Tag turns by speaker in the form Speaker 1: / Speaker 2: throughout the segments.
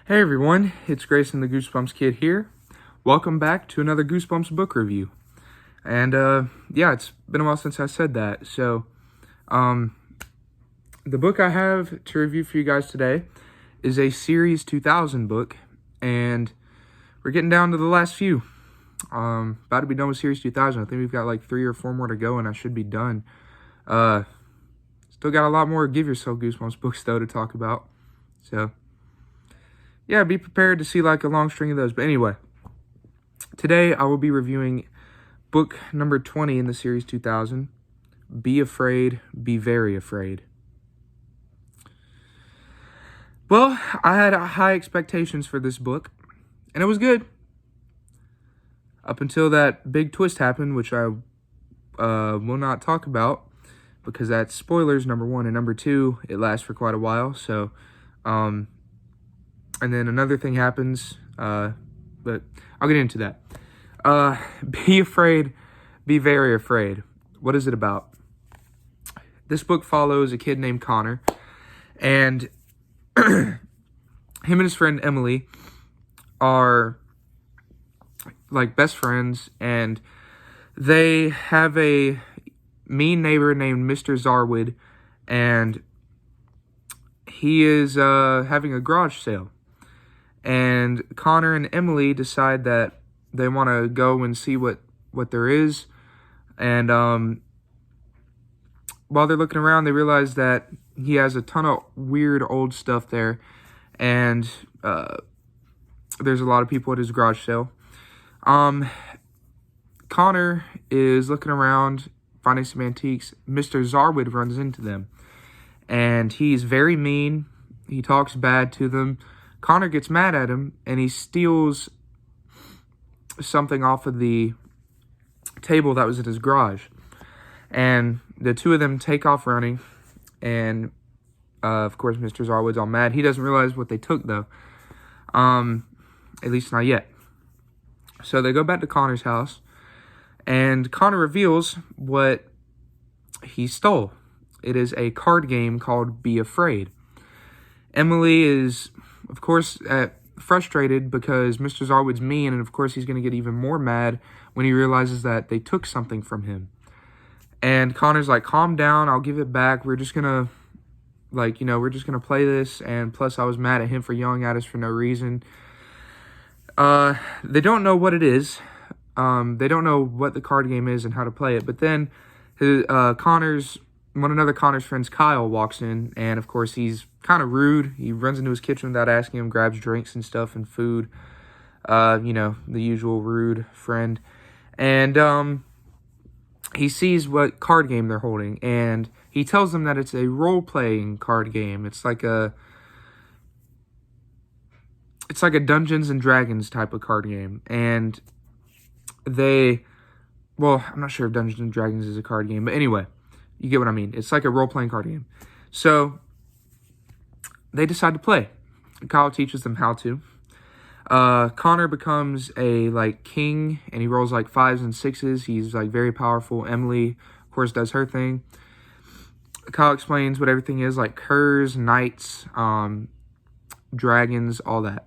Speaker 1: Hey everyone, it's Grayson the Goosebumps Kid here. Welcome back to another Goosebumps book review. And yeah, it's been a while since I said that. So, the book I have to review for you guys today is a Series 2000 book, and we're getting down to the last few. About to be done with Series 2000. I think we've got like 3 or 4 more to go, and I should be done. Still got a lot more Give Yourself Goosebumps books though to talk about. So yeah, be prepared to see like a long string of those. But anyway, today I will be reviewing book number 20 in the Series 2000, Be Afraid, Be Very Afraid. Well, I had high expectations for this book, and it was good. Up until that big twist happened, which I will not talk about, because that's spoilers, number 1. And number 2, it lasts for quite a while, so... And then another thing happens, but I'll get into that. Be Afraid, Be Very Afraid. What is it about? This book follows a kid named Connor, and him and his friend Emily are like best friends, and they have a mean neighbor named Mr. Zarwood, and he is having a garage sale. And Connor and Emily decide that they want to go and see what there is. And while they're looking around, they realize that he has a ton of weird old stuff there. And there's a lot of people at his garage sale. Connor is looking around, finding some antiques. Mr. Zarwood runs into them. And he's very mean. He talks bad to them. Connor gets mad at him, and he steals something off of the table that was in his garage. And the two of them take off running, and of course, Mr. Zarwood's all mad. He doesn't realize what they took, though. At least not yet. So they go back to Connor's house, and Connor reveals what he stole. It is a card game called Be Afraid. Emily is, of course, frustrated because Mr. Zarwood's mean, and of course he's going to get even more mad when he realizes that they took something from him. And Connor's like, calm down, I'll give it back. We're just going to, we're just going to play this, and plus I was mad at him for yelling at us for no reason. They don't know what it is. They don't know what the card game is and how to play it, but then another Connor's friends, Kyle, walks in, and of course he's kind of rude. He runs into his kitchen without asking him, grabs drinks and stuff and food. The usual rude friend. And he sees what card game they're holding, and he tells them that it's a role-playing card game. It's like a Dungeons and Dragons type of card game. And I'm not sure if Dungeons and Dragons is a card game, but anyway, you get what I mean. It's like a role-playing card game. So they decide to play. Kyle teaches them how to. Connor becomes a king, and he rolls 5s and 6s. He's very powerful. Emily, of course, does her thing. Kyle explains what everything is, like curs, knights, dragons, all that.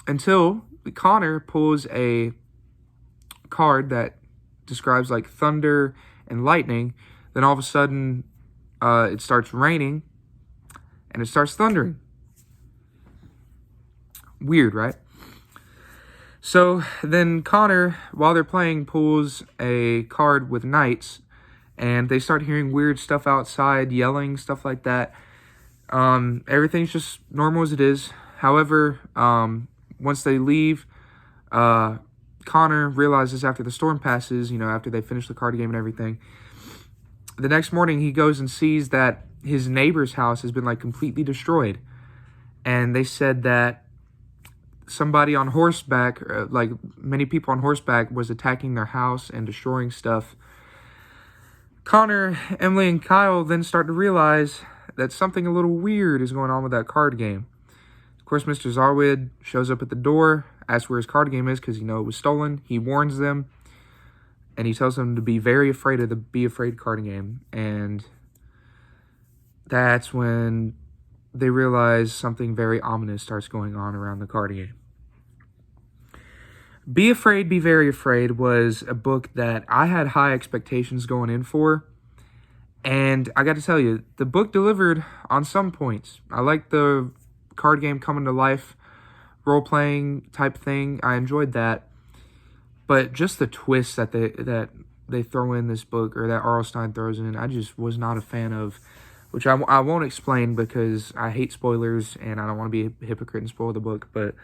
Speaker 1: Until Connor pulls a card that describes thunder and lightning. Then all of a sudden it starts raining and it starts thundering. Weird, right? So then Connor, while they're playing, pulls a card with knights, and they start hearing weird stuff outside, yelling, stuff like that. Everything's just normal as it is. However, once they leave, Connor realizes after the storm passes, after they finish the card game and everything, the next morning he goes and sees that his neighbor's house has been completely destroyed. And they said that somebody on horseback, many people on horseback, was attacking their house and destroying stuff. Connor, Emily, and Kyle then start to realize that something a little weird is going on with that card game. Of course, Mr. Zarwood shows up at the door, asks where his card game is because it was stolen. He warns them, and he tells them to be very afraid of the Be Afraid card game. And that's when they realize something very ominous starts going on around the card game. Be Afraid, Be Very Afraid was a book that I had high expectations going in for. And I got to tell you, the book delivered on some points. I like the card game coming to life, role-playing type thing. I enjoyed that. But just the twists that they throw in this book, or that R.L. Stine throws in, I just was not a fan of, which I won't explain because I hate spoilers and I don't want to be a hypocrite and spoil the book. But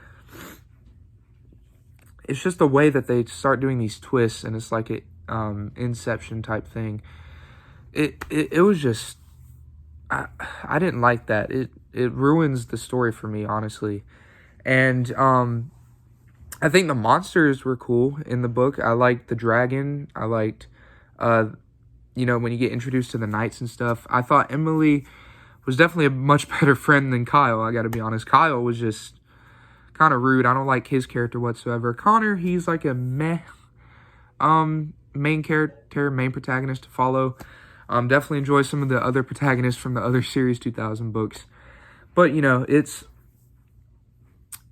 Speaker 1: it's just the way that they start doing these twists, and it's like an Inception type thing. It was just, I didn't like that. It ruins the story for me, honestly. And I think the monsters were cool in the book. I liked the dragon. I liked, when you get introduced to the knights and stuff. I thought Emily was definitely a much better friend than Kyle, I gotta be honest. Kyle was just kind of rude. I don't like his character whatsoever. Connor, he's like a meh main character, main protagonist to follow. Definitely enjoy some of the other protagonists from the other Series 2000 books. But, it's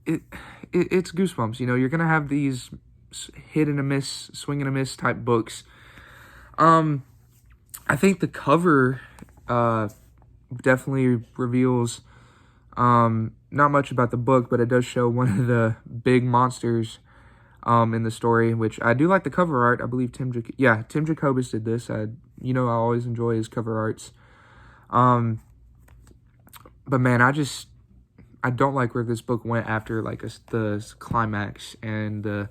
Speaker 1: Goosebumps. You're going to have these hit and a miss, swing and a miss type books. I think the cover definitely reveals not much about the book, but it does show one of the big monsters in the story, which I do like the cover art. I believe Tim Jacobus did this. I always enjoy his cover arts. But man, I don't like where this book went after the climax and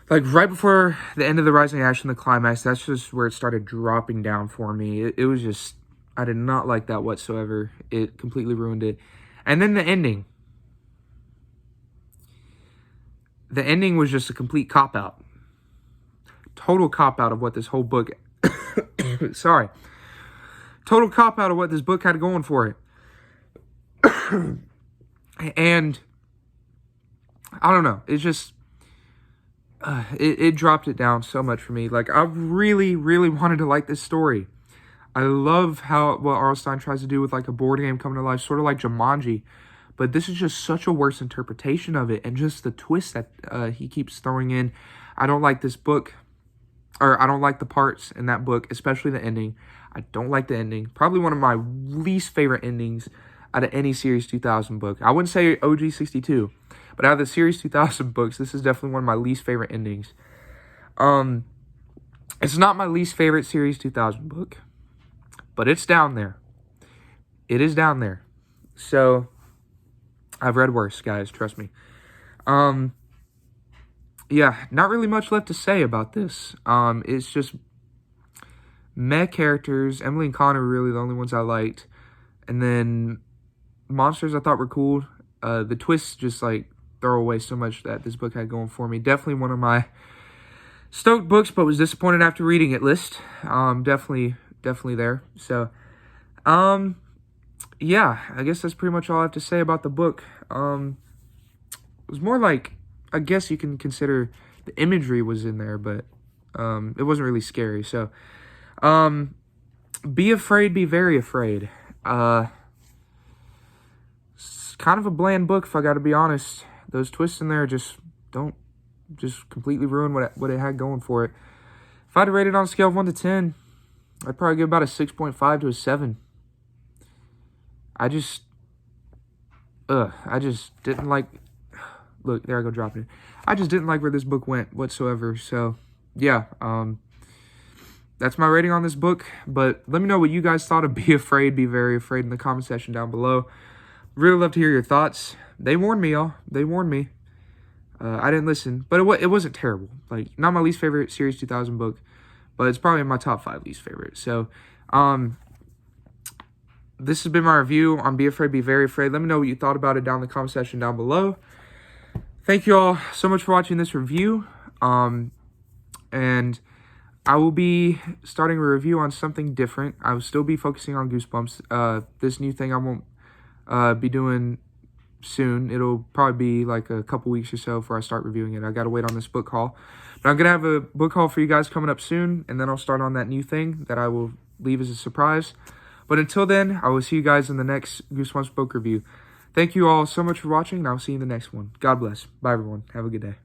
Speaker 1: right before the end of the Rising Ash and the climax. That's just where it started dropping down for me. It was just, I did not like that whatsoever. It completely ruined it. And then the ending. The ending was just a complete cop-out. Total cop-out of what this whole book... Sorry. Total cop-out of what this book had going for it. And I don't know. It's just... it dropped it down so much for me. I really, really wanted to like this story. I love what R.L. Stine tries to do with a board game coming to life, sort of like Jumanji. But this is just such a worse interpretation of it, and just the twist that he keeps throwing in. I don't like this book, or I don't like the parts in that book, especially the ending. I don't like the ending. Probably one of my least favorite endings out of any Series 2000 book. I wouldn't say OG 62, but out of the Series 2000 books, this is definitely one of my least favorite endings. It's not my least favorite Series 2000 book, but it's down there. It is down there. So... I've read worse, guys. Trust me. Yeah, not really much left to say about this. It's just meh characters. Emily and Connor were really the only ones I liked. And then monsters I thought were cool. The twists just throw away so much that this book had going for me. Definitely one of my stoked books, but was disappointed after reading it list. Definitely there. So, yeah, I guess that's pretty much all I have to say about the book. It was more I guess you can consider the imagery was in there, but it wasn't really scary. So, Be Afraid, Be Very Afraid. It's kind of a bland book, if I got to be honest. Those twists in there just completely ruin what it had going for it. If I had to rate it on a scale of 1 to 10, I'd probably give about a 6.5 to a 7. I just didn't like... Look, there I go dropping it. I just didn't like where this book went whatsoever. So, yeah. That's my rating on this book. But let me know what you guys thought of Be Afraid, Be Very Afraid in the comment section down below. Really love to hear your thoughts. They warned me, y'all. They warned me. I didn't listen. But it wasn't terrible. Not my least favorite Series 2000 book. But it's probably in my top 5 least favorite. So, this has been my review on Be Afraid, Be Very Afraid. Let me know what you thought about it down in the comment section down below. Thank you all so much for watching this review. And I will be starting a review on something different. I will still be focusing on Goosebumps. This new thing I won't be doing soon. It'll probably be a couple weeks or so before I start reviewing it. I got to wait on this book haul. But I'm going to have a book haul for you guys coming up soon. And then I'll start on that new thing that I will leave as a surprise. But until then, I will see you guys in the next Goosebumps book review. Thank you all so much for watching, and I'll see you in the next one. God bless. Bye, everyone. Have a good day.